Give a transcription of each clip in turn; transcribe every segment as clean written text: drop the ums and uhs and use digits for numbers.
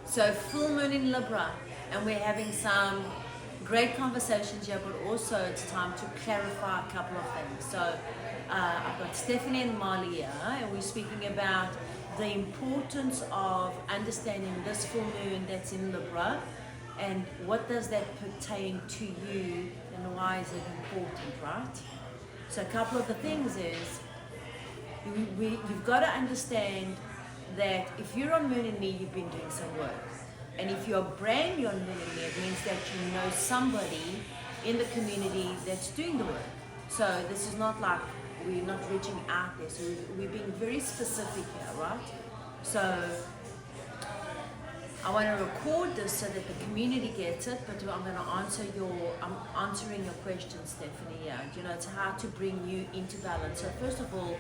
So full moon in Libra, and we're having some great conversations here, but also it's time to clarify a couple of things. So I've got Stephanie and Marley here, and we're speaking about the importance of understanding this full moon that's in Libra, and what does that pertain to you, and why is it important, right? So a couple of the things is, you've got to understand that if you're on Moon in Me, you've been doing some work. And if you're brand new on Moon in Me, it means that you know somebody in the community that's doing the work. So this is not like we're not reaching out there. So we're being very specific here, right? So I want to record this so that the community gets it, but I'm answering your question, Stephanie. Yeah, it's how to bring you into balance. So first of all,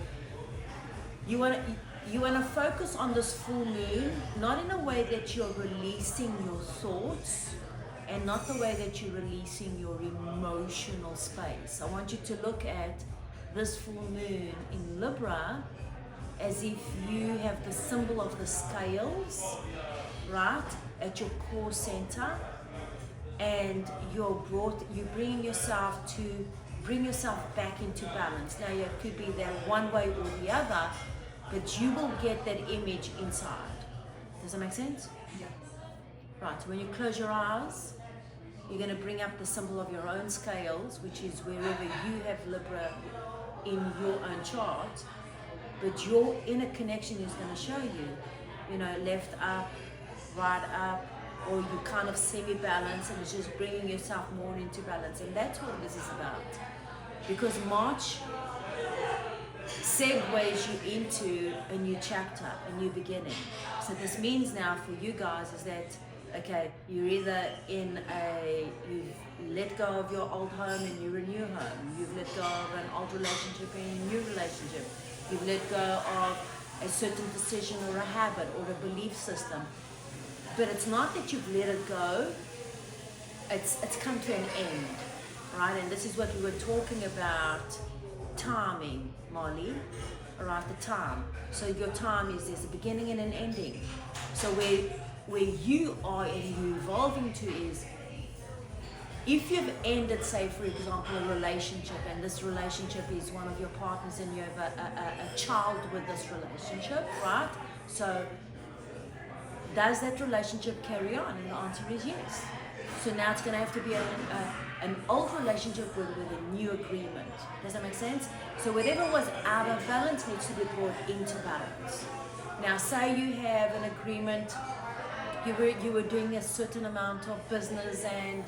you want to focus on this full moon, not in a way that you're releasing your thoughts, and not the way that you're releasing your emotional space. I want you to look at this full moon in Libra as if you have the symbol of the scales, right, at your core center, and you're bringing yourself to bring yourself back into balance. Now, it could be that one way or the other, but you will get that image inside. Does that make sense? Yeah. Right, when you close your eyes, you're going to bring up the symbol of your own scales, which is wherever you have Libra in your own chart, but your inner connection is going to show you, left up, right up, or you kind of semi-balance, and it's just bringing yourself more into balance. And that's what this is about. Because March segues you into a new chapter, a new beginning. So this means now for you guys is that, okay, you're either you've let go of your old home and you're a new home. You've let go of an old relationship and a new relationship. You've let go of a certain decision or a habit or a belief system. But it's not that you've let it go, it's come to an end, right? And this is what we were talking about, timing, Molly, right? The time. So your time is there's a beginning and an ending. So where you are and you're evolving to is, if you've ended, say for example, a relationship, and this relationship is one of your partners and you have a child with this relationship, right? So does that relationship carry on? And the answer is yes. So now it's going to have to be an old relationship with a new agreement. Does that make sense? So whatever was out of balance needs to be brought into balance. Now say you have an agreement, you were doing a certain amount of business and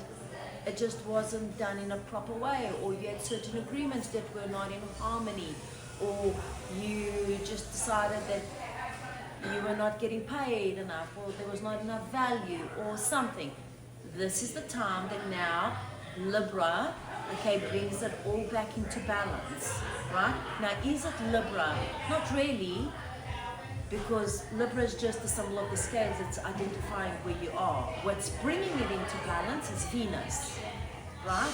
it just wasn't done in a proper way, or you had certain agreements that were not in harmony, or you just decided that you were not getting paid enough, or there was not enough value or something. This is the time that now Libra, okay, brings it all back into balance, right? Now, is it Libra? Not really, because Libra is just the symbol of the scales. It's identifying where you are. What's bringing it into balance is Venus, right?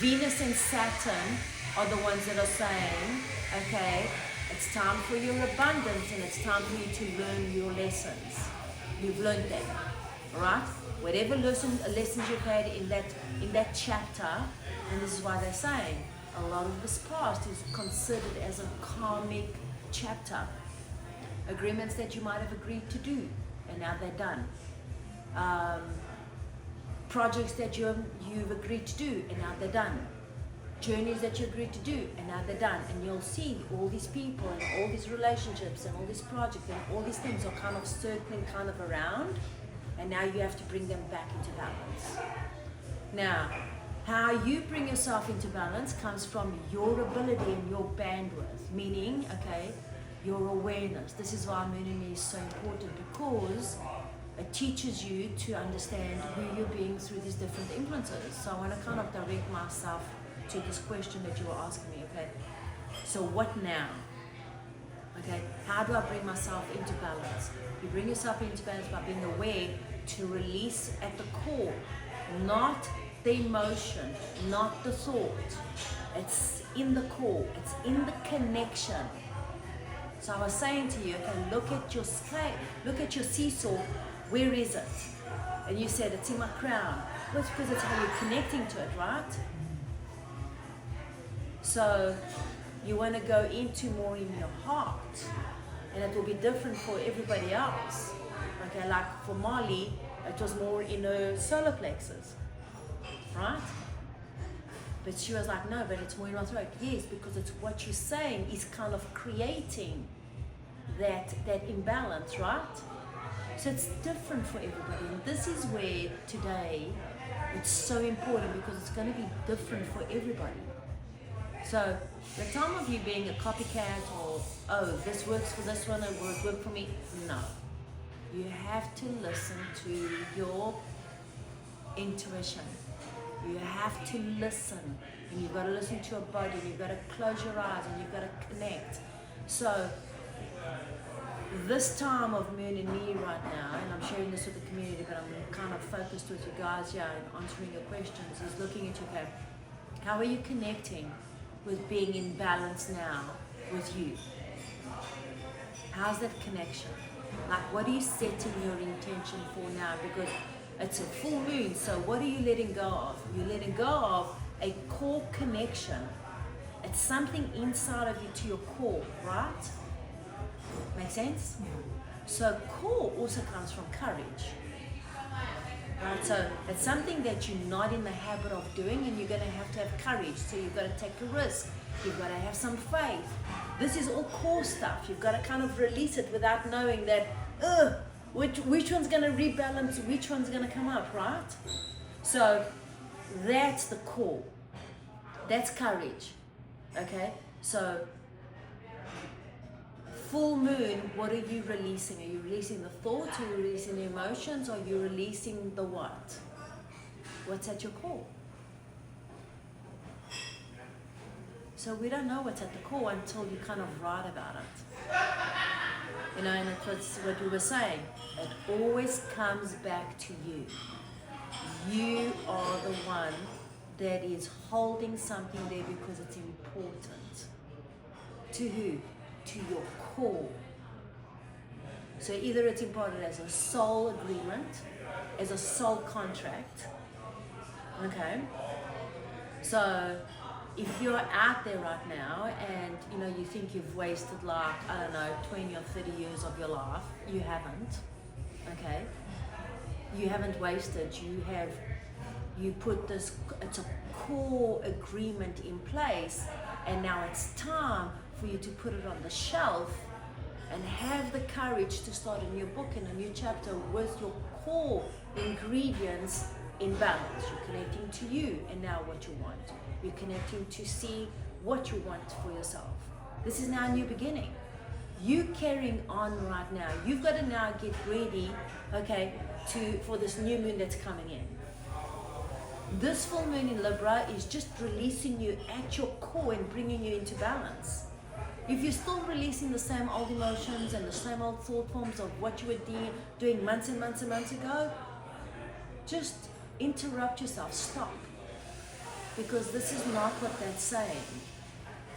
Venus and Saturn are the ones that are saying, okay, it's time for your abundance and it's time for you to learn your lessons. You've learned them, right? Whatever lessons you've had in that chapter, and this is why they're saying a lot of this past is considered as a karmic chapter. Agreements that you might have agreed to do, and now they're done. Projects that you've agreed to do, and now they're done. Journeys that you agreed to do, and now they're done. And you'll see all these people and all these relationships and all these projects and all these things are kind of circling kind of around, and now you have to bring them back into balance. Now, how you bring yourself into balance comes from your ability and your bandwidth, meaning, okay, your awareness. This is why Moon in Me is so important, because it teaches you to understand who you're being through these different influences. So I want to kind of direct myself to this question that you were asking me, okay? So what now? Okay, how do I bring myself into balance? You bring yourself into balance by being aware to release at the core, not the emotion, not the thought. It's in the core, it's in the connection. So I was saying to you, okay, look at your scale, look at your seesaw Where is it? And you said, it's in my crown. Well, it's because it's how you're connecting to it, right? So you want to go into more in your heart, and it will be different for everybody else. Okay, like for Molly, it was more in her solar plexus, right? But she was like, no, but it's more in my throat. Yes, because it's what you're saying is kind of creating that imbalance, right? So it's different for everybody. And this is where today it's so important, because it's going to be different for everybody. So the time of you being a copycat or, oh, this works for this one, it will work for me. No. You have to listen to your intuition. You have to listen. And you've got to listen to your body. And you've got to close your eyes and you've got to connect. So this time of moon and me right now, and I'm sharing this with the community, but I'm kind of focused with you guys here and answering your questions, is looking at you, okay, how are you connecting with being in balance now with you? How's that connection? Like, what are you setting your intention for now? Because it's a full moon, so what are you letting go of? You're letting go of a core connection. It's something inside of you to your core, right? Make sense? Yeah. So core also comes from courage. Right, so it's something that you're not in the habit of doing, and you're going to have courage. So you've got to take a risk. You've got to have some faith. This is all core stuff. You've got to kind of release it without knowing that, which one's going to rebalance, which one's going to come up, right? So that's the core. That's courage. Okay? So full moon, what are you releasing? Are you releasing the thoughts? Are you releasing the emotions? Or are you releasing the what? What's at your core? So we don't know what's at the core until you kind of write about it. You know, and it's what we were saying. It always comes back to you. You are the one that is holding something there because it's important. To who? To your core. So either it's important as a soul agreement, as a soul contract. Okay? So if you're out there right now and you know you think you've wasted like, I don't know, 20 or 30 years of your life, you haven't. Okay? You haven't wasted. You put this, it's a core agreement in place, and now it's time for you to put it on the shelf and have the courage to start a new book and a new chapter with your core ingredients in balance. You're connecting to you and now what you want. You're connecting to see what you want for yourself. This is now a new beginning. You carrying on right now. You've got to now get ready, okay, for this new moon that's coming in. This full moon in Libra is just releasing you at your core and bringing you into balance. If you're still releasing the same old emotions and the same old thought forms of what you were doing months and months and months ago, just interrupt yourself, stop. Because this is not what that's saying.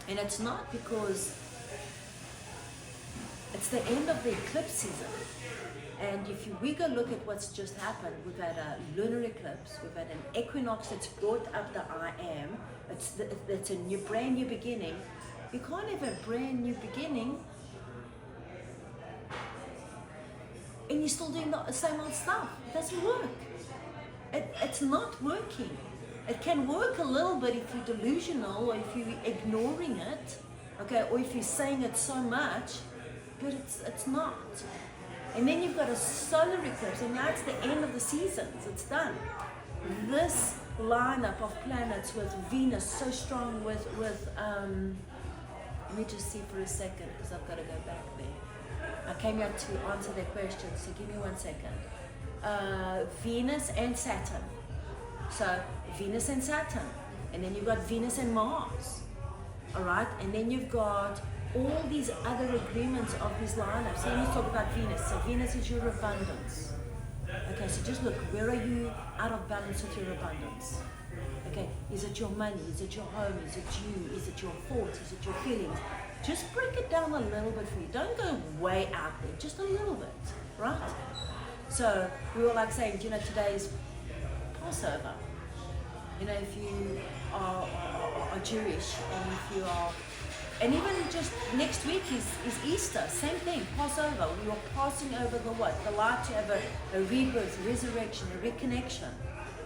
And it's not because it's the end of the eclipse season. And if we go look at what's just happened, we've had a lunar eclipse, we've had an equinox that's brought up the I am, it's a brand new beginning. You can't have a brand new beginning and you're still doing the same old stuff. It doesn't work. It's not working. It can work a little bit if you're delusional or if you're ignoring it, okay, or if you're saying it so much, but it's not. And then you've got a solar eclipse, and now it's the end of the seasons. It's done. This lineup of planets with Venus so strong with let me just see for a second because I've got to go back there. I came here to answer their questions, so give me 1 second. Venus and Saturn. So Venus and Saturn, and then you've got Venus and Mars. All right, and then you've got all these other agreements of these lineups. So let's talk about Venus. So Venus is your abundance. Okay, so just look, where are you out of balance with your abundance? Okay, is it your money? Is it your home? Is it you? Is it your thoughts? Is it your feelings? Just break it down a little bit for you. Don't go way out there, just a little bit, right? So we were like saying, you know, today is Passover. You know, if you are Jewish, and if you are, and even just next week is Easter, same thing, Passover. We are passing over the what? The light to have a rebirth, a resurrection, a reconnection,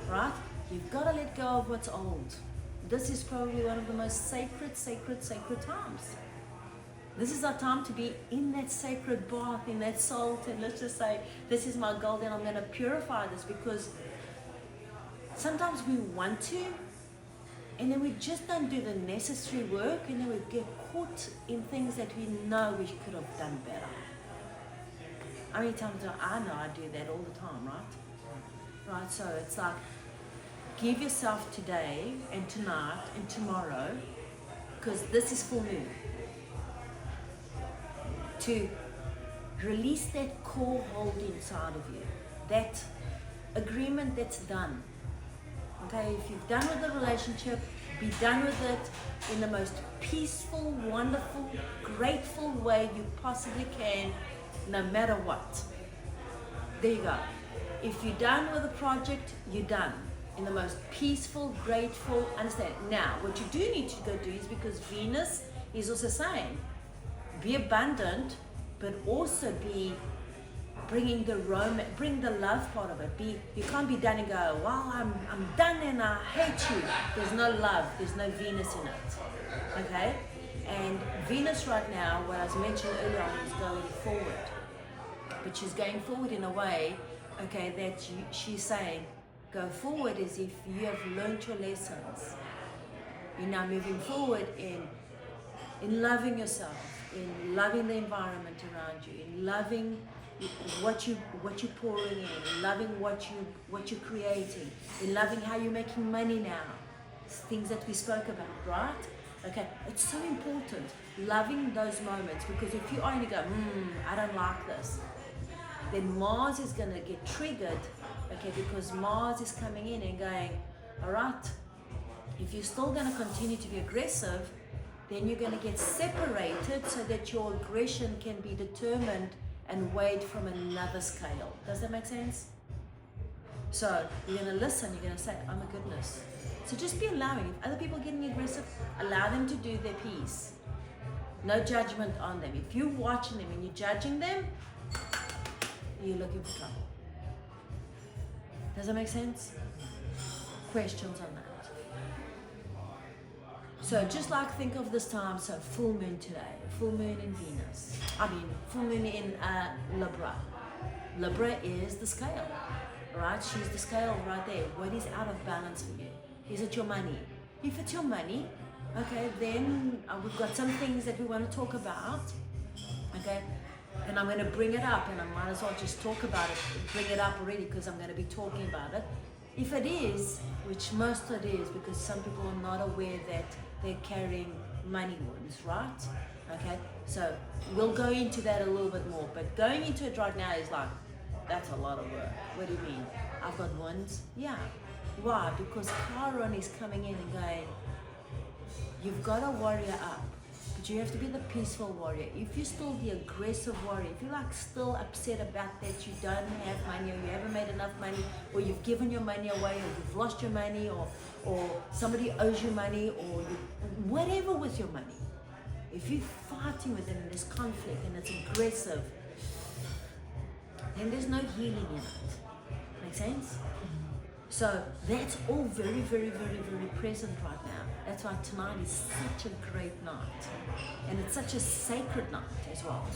right? You've got to let go of what's old. This is probably one of the most sacred times. This is our time to be in that sacred bath, in that salt, and let's just say, this is my gold and I'm going to purify this, because sometimes we want to, and then we just don't do the necessary work, and then we get caught in things that we know we could have done better. How many times do I know I do that all the time, right? Right, so it's like, give yourself today and tonight and tomorrow, because this is full moon, to release that core hold inside of you, that agreement that's done. Okay, if you're done with the relationship, be done with it in the most peaceful, wonderful, grateful way you possibly can, no matter what. There you go. If you're done with the project, you're done in the most peaceful, grateful, understand. Now, what you do need to go do is, because Venus is also saying, be abundant, but also be bringing the bring the love part of it. You can't be done and go, wow, I'm done and I hate you. There's no love, there's no Venus in it. Okay? And Venus right now, what I mentioned earlier on, is going forward. But she's going forward in a way, okay, that she's saying, go forward as if you have learned your lessons. You're now moving forward in loving yourself, in loving the environment around you, in loving what you're pouring in loving what you're creating, in loving how you're making money now. It's things that we spoke about, right? Okay, it's so important, loving those moments, because if you only go, I don't like this, then Mars is going to get triggered, okay, because Mars is coming in and going, all right, if you're still going to continue to be aggressive, then you're going to get separated so that your aggression can be determined and weighed from another scale. Does that make sense? So you're going to listen, you're going to say, oh my goodness. So just be allowing. If other people are getting aggressive, allow them to do their piece. No judgment on them. If you're watching them and you're judging them, you're looking for trouble. Does that make sense? Questions on that? So just like think of this time, so full moon today, full moon in Venus. Full moon in Libra. Libra is the scale, right? She's the scale right there. What is out of balance for you? Is it your money? If it's your money, okay, then we've got some things that we want to talk about, okay? And I'm going to bring it up, and I might as well just talk about it, bring it up already, because I'm going to be talking about it. If it is, which most it is, because some people are not aware that they're carrying money wounds, right? Okay, so we'll go into that a little bit more, but going into it right now is like, that's a lot of work. What do you mean? I've got wounds? Yeah. Why? Because Chiron is coming in and going, you've got a warrior up, but you have to be the peaceful warrior. If you're still the aggressive warrior, if you're like still upset about that you don't have money, or you haven't made enough money, or you've given your money away, or you've lost your money, or somebody owes you money, or whatever with your money, if you're fighting with them in this conflict and it's aggressive, then there's no healing in it. Make sense? So that's all very, very, very, very present right now. That's why tonight is such a great night. And it's such a sacred night as well.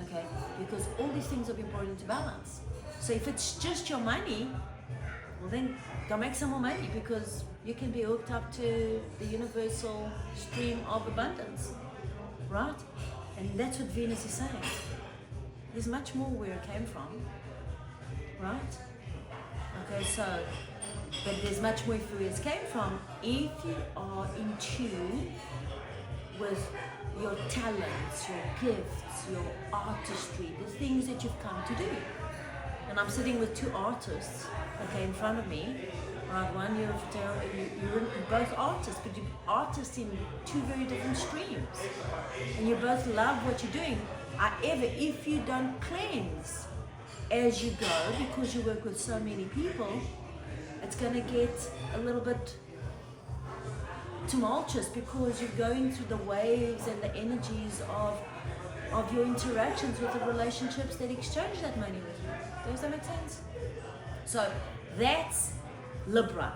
Okay? Because all these things have been brought into balance. So if it's just your money, well then go make some more money, because you can be hooked up to the universal stream of abundance. Right? And that's what Venus is saying. There's much more where it came from. Right? Okay, so, but there's much more where it came from if you are in tune with your talents, your gifts, your artistry, the things that you've come to do. And I'm sitting with two artists, okay, in front of me. Right, one, you're both artists, but you're artists in two very different streams. And you both love what you're doing. However, if you don't cleanse as you go, because you work with so many people, it's going to get a little bit tumultuous because you're going through the waves and the energies of your interactions with the relationships that exchange that money with you. Does that make sense? So that's Libra.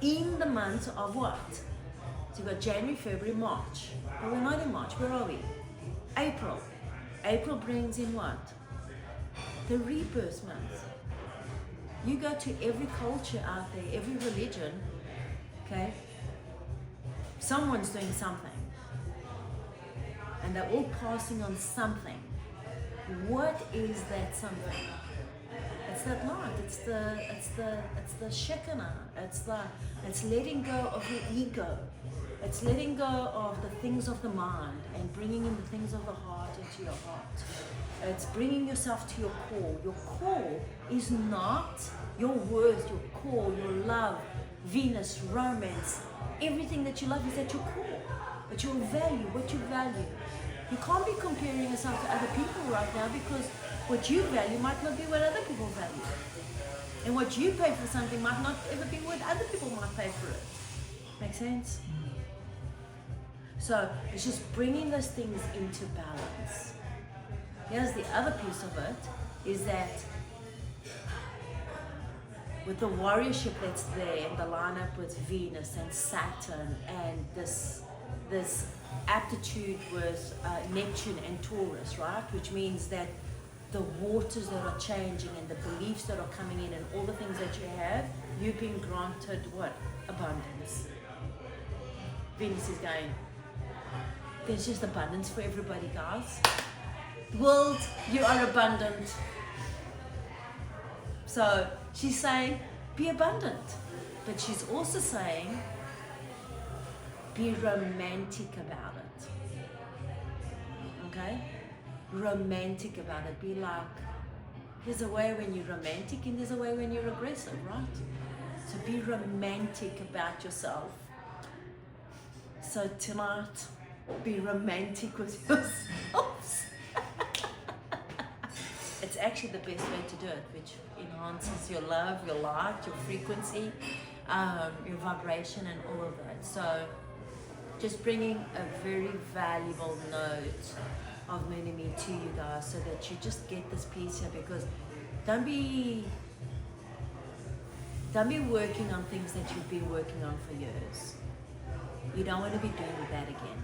In the month of what? So you've got January, February, March. But we're not in March. Where are we? April. April brings in what? The rebirth month. You go to every culture out there, every religion, okay? Someone's doing something. And they're all passing on something. What is that something? It's that light. It's the Shekinah. It's letting go of your ego. It's letting go of the things of the mind and bringing in the things of the heart into your heart. It's bringing yourself to your core. Your core is not your worth, your core, your love, Venus, romance. Everything that you love is at your core. But your value, what you value. You can't be comparing yourself to other people right now because what you value might not be what other people value. And what you pay for something might not ever be what other people might pay for it. Make sense? So it's just bringing those things into balance. Here's the other piece of it, is that with the warriorship that's there and the lineup with Venus and Saturn and this aptitude with Neptune and Taurus, right? Which means that the waters that are changing and the beliefs that are coming in and all the things that you have, you've been granted what? Abundance. Venus is going, there's just abundance for everybody, guys. World, you are abundant. So she's saying, be abundant. But she's also saying, be romantic about it. Okay? Romantic about it. Be like, there's a way when you're romantic and there's a way when you're aggressive, right? So be romantic about yourself. So tonight, be romantic with yourselves. It's actually the best way to do it, which enhances your love, your light, your frequency, your vibration and all of that. So just bringing a very valuable note of Moonimi to you guys so that you just get this piece here, because don't be working on things that you've been working on for years. You don't want to be doing that again.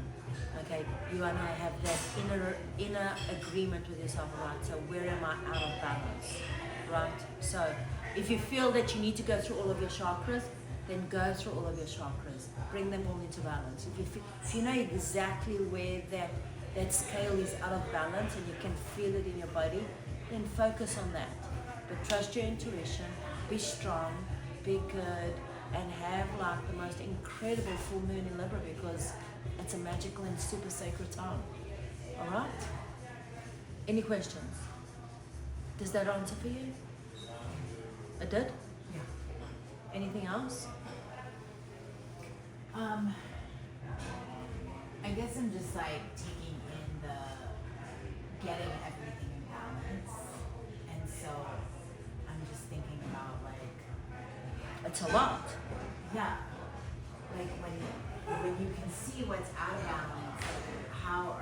Okay, you want to have that inner agreement with yourself, right? So where am I out of balance, right? So if you feel that you need to go through all of your chakras, then go through all of your chakras. Bring them all into balance. If you know exactly where that scale is out of balance and you can feel it in your body, then focus on that. But trust your intuition, be strong, be good, and have like the most incredible full moon in Libra, because it's a magical and super sacred time. All right? Any questions? Does that answer for you? It did? Yeah. Anything else? I guess I'm just like taking in getting everything in balance, and so I'm just thinking about like, It's a lot. yeah, like when you can see what's out of balance, like how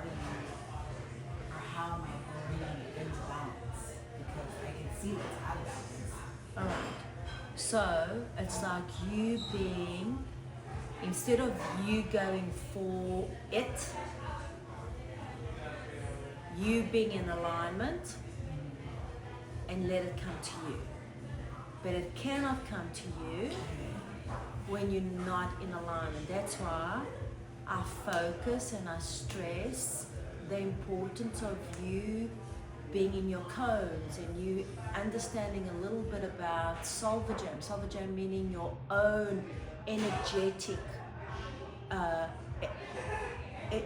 am I bringing it into balance? Because I can see what's out of balance. All right. So it's like you being, instead of you going for it, you being in alignment and let it come to you. But it cannot come to you when you're not in alignment. That's why I focus and I stress the importance of you being in your cones and you understanding a little bit about Solvajam. Solvajam meaning your own energetic,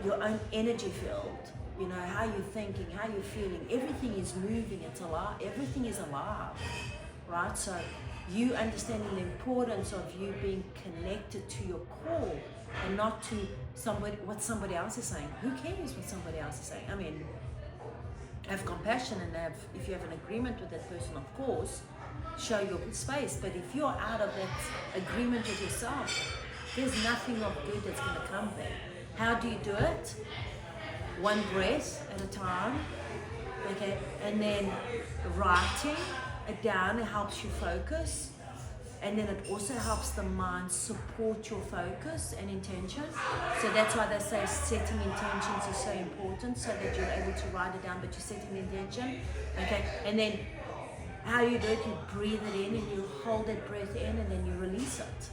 your own energy field. You know, how you're thinking, how you're feeling. Everything is moving, it's alive. Everything is alive, right? So you understanding the importance of you being connected to your core and not to what somebody else is saying. Who cares what somebody else is saying? I mean, have compassion and have, if you have an agreement with that person, of course, show your space. But if you're out of that agreement with yourself, there's nothing of good that's going to come there. How do you do it? One breath at a time, okay? And then writing it down, it helps you focus. And then it also helps the mind support your focus and intention. So that's why they say setting intentions is so important, so that you're able to write it down, but you're setting the intention, okay? And then how you do it, you breathe it in and you hold that breath in and then you release it.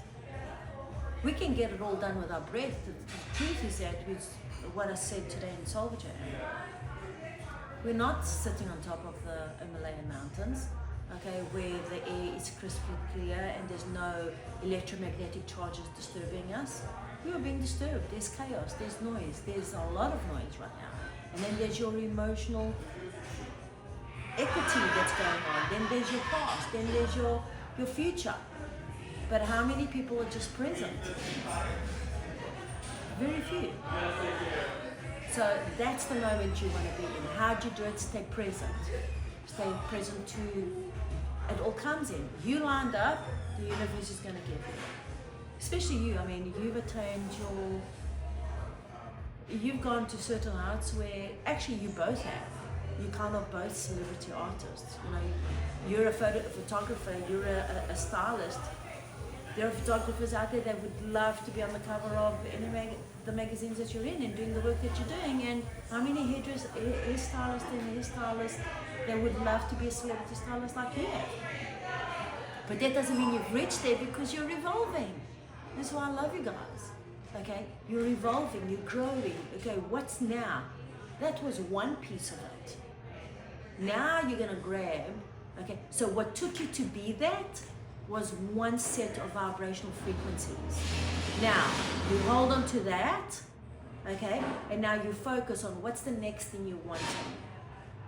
We can get it all done with our breath. The truth is that with what I said today in Salvador, we're not sitting on top of the Himalayan mountains, okay, where the air is crystal clear and there's no electromagnetic charges disturbing us. We are being disturbed. There's chaos, there's noise, there's a lot of noise right now. And then there's your emotional equity that's going on. Then there's your past, then there's your future. But how many people are just present? Very few. So that's the moment you want to be in. How do you do it? Stay present. Stay present to, it all comes in. You lined up, the universe is going to give you. Especially you, I mean, you've attained you've gone to certain heights where, actually you both have. You kind of both celebrity artists. You know, you're a photographer, you're a stylist. There are photographers out there that would love to be on the cover of the magazines that you're in and doing the work that you're doing. And how many hairstylists and hairstylists that would love to be a celebrity stylist like you have? But that doesn't mean you've reached there, because you're evolving. That's why I love you guys. Okay, you're evolving, you're growing. Okay, what's now? That was one piece of it. Now you're gonna grab. Okay, so what took you to be that was one set of vibrational frequencies. Now, you hold on to that, okay? And now you focus on what's the next thing you want.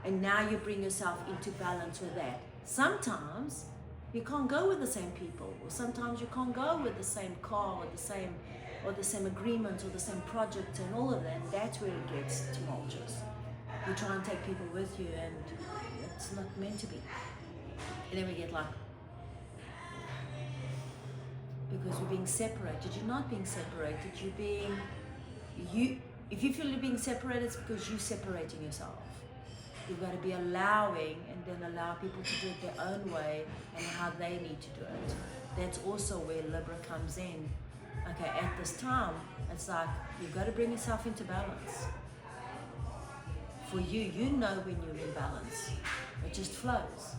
And now you bring yourself into balance with that. Sometimes you can't go with the same people, or sometimes you can't go with the same car, or the same agreements, or the same project, and all of that. And that's where it gets tumultuous. You try and take people with you, and it's not meant to be. And then we get like, because we're being separated. You're not being separated. If you feel you're being separated, it's because you're separating yourself. You've got to be allowing, and then allow people to do it their own way and how they need to do it. That's also where Libra comes in. Okay, at this time, it's like you've got to bring yourself into balance. For you, you know when you're in balance. It just flows.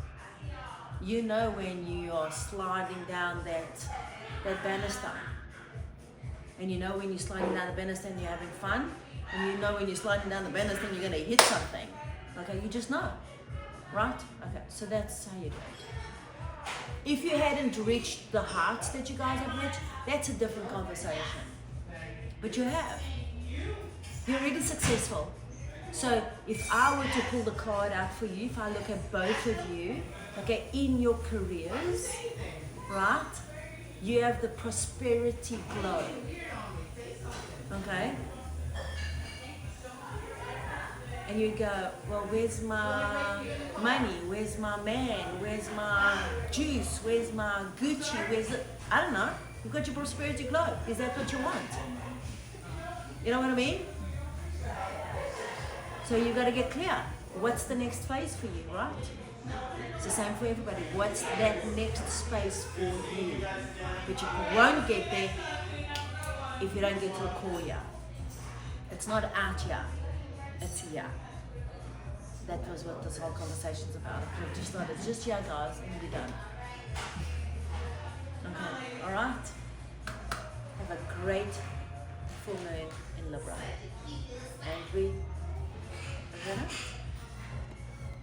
You know when you are sliding down that banister. And you know when you're sliding down the banister and you're having fun. And you know when you're sliding down the banister and you're going to hit something. Okay, you just know. Right? Okay, so that's how you do it. If you hadn't reached the heights that you guys have reached, that's a different conversation. But you have. You're really successful. So if I were to pull the card out for you, if I look at both of you, okay, in your careers, right, you have the prosperity glow, okay? And you go, well, where's my money? Where's my man? Where's my juice? Where's my Gucci? Where's it? I don't know. You've got your prosperity glow. Is that what you want? You know what I mean? So you got to get clear. What's the next phase for you, right? It's the same for everybody. What's that next space for you? But you won't get there if you don't get to the core here. It's not out here. It's here. That was what this whole conversation's about. I just thought it's just here, guys, and we're done. Okay, all right? Have a great full moon in Libra. And we...